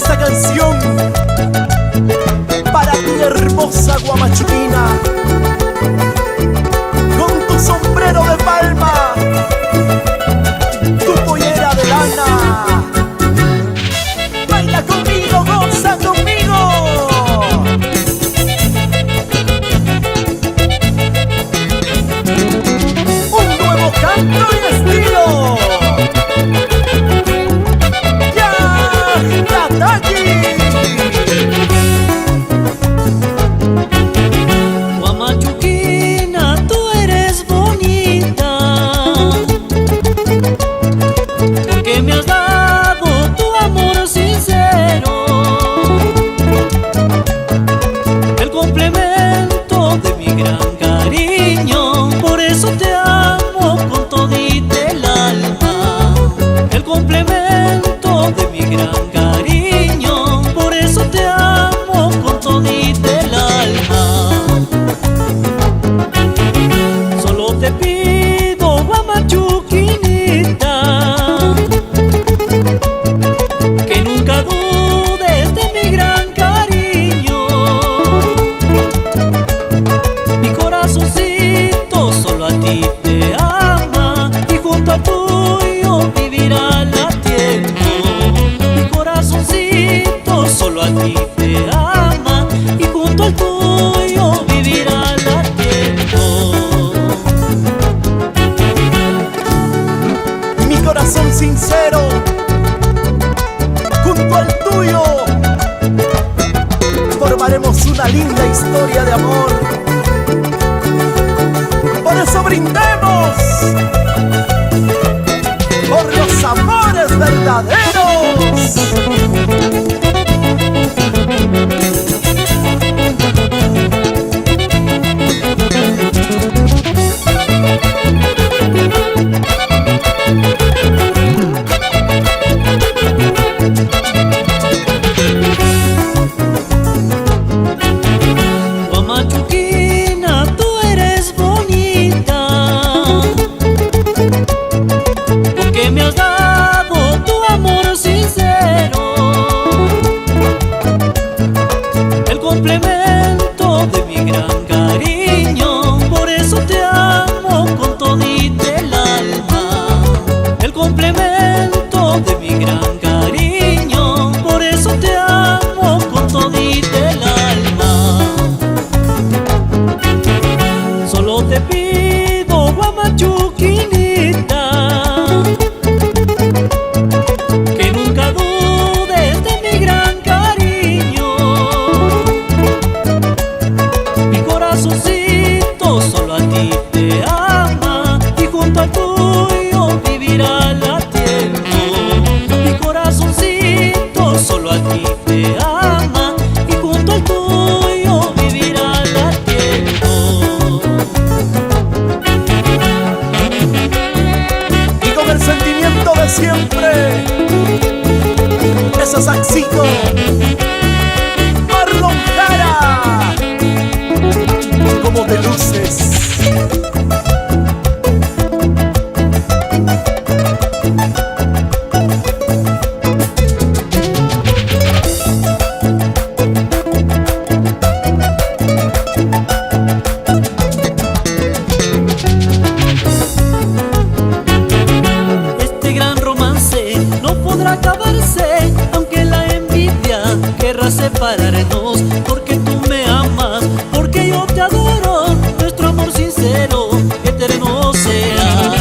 Esta canción para ti, hermosa guamachuquina, con tu sombrero de palma, tu pollera de lana. Baila conmigo, goza conmigo. Un nuevo canto y estilo. Guamachuquina, tú eres bonita, porque me has dado tu amor sincero, el complemento de mi gran cariño. Por eso te amo con todita el alma, el complemento de mi gran cariño. Por eso te amo con todita el alma. Solo te pido, guamachuquinita, que nunca dudes de mi gran cariño. Mi corazoncito solo a ti te ama, y junto al tuyo vivirá la tiempo. Mi corazoncito solo a ti te ama, y junto al tuyo vivirá la tiempo. Mi corazón sincero junto al tuyo, formaremos una linda historia de amor. Por eso brindemos por los amores verdaderos. Guamachuquina, tú eres bonita, porque me has dado tu amor sincero, el complemento de mi gran cariño. Por eso te amo con todita el alma, el complemento de mi gran cariño. Por eso te amo con todita el alma. Solo te pido, guamachuquinita, que nunca dudes de mi gran cariño. Mi corazoncito solo a ti te ama, y junto al tuyo vivirá la tiempo. Mi corazoncito solo a ti te ama, y junto al tuyo vivirá la tiempo. Y con el sentimiento de siempre, ese saxito Marlon Jara, como de luces. Este gran romance no podrá acabarse, aunque la envidia querrá separarnos. Porque tú me amas, porque yo te adoro, nuestro amor sincero eterno será.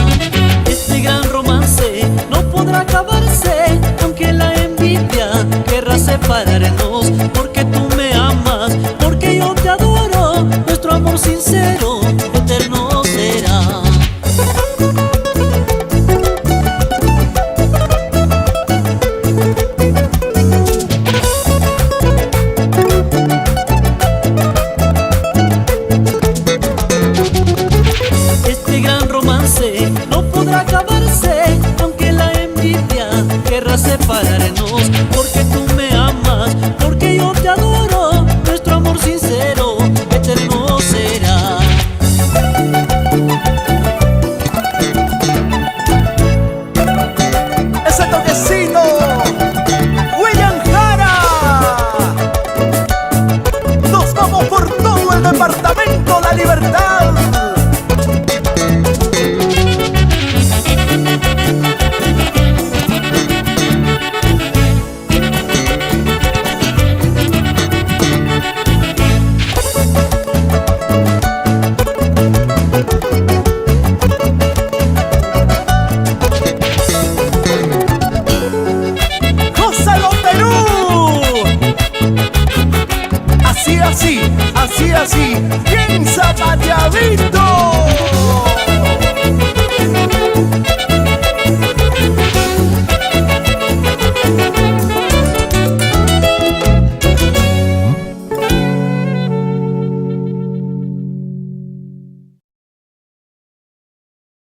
Este gran romance no podrá acabarse, aunque la envidia querrá separarnos.